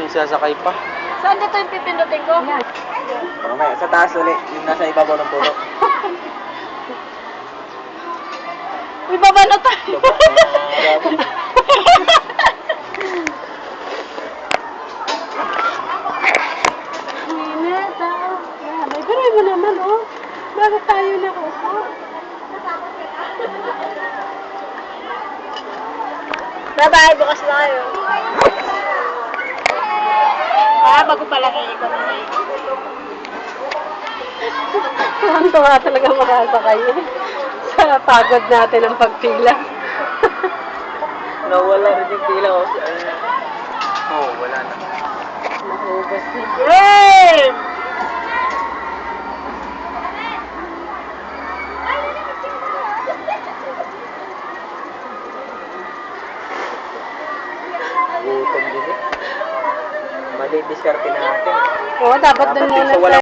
May sasakay pa. Saan dito yung pipindutin ko? Yan. Mamaya, sa taas ulit, yung nasa ibabaw ng puno. Uy, baba na tayo. Mineta. May biray mo naman, oh. Bakit tayo nakuha? Bye-bye, bukas na kayo. Bago pala kayo ikaw na Tuwa talaga makasakay sa pagod natin ang pagpila. Nawala rin yung pila ko. Oo, wala na. Naubos na. Yay! Gutom din eh. Mali diskarte natin. Oo, dapat dun muna Sa walang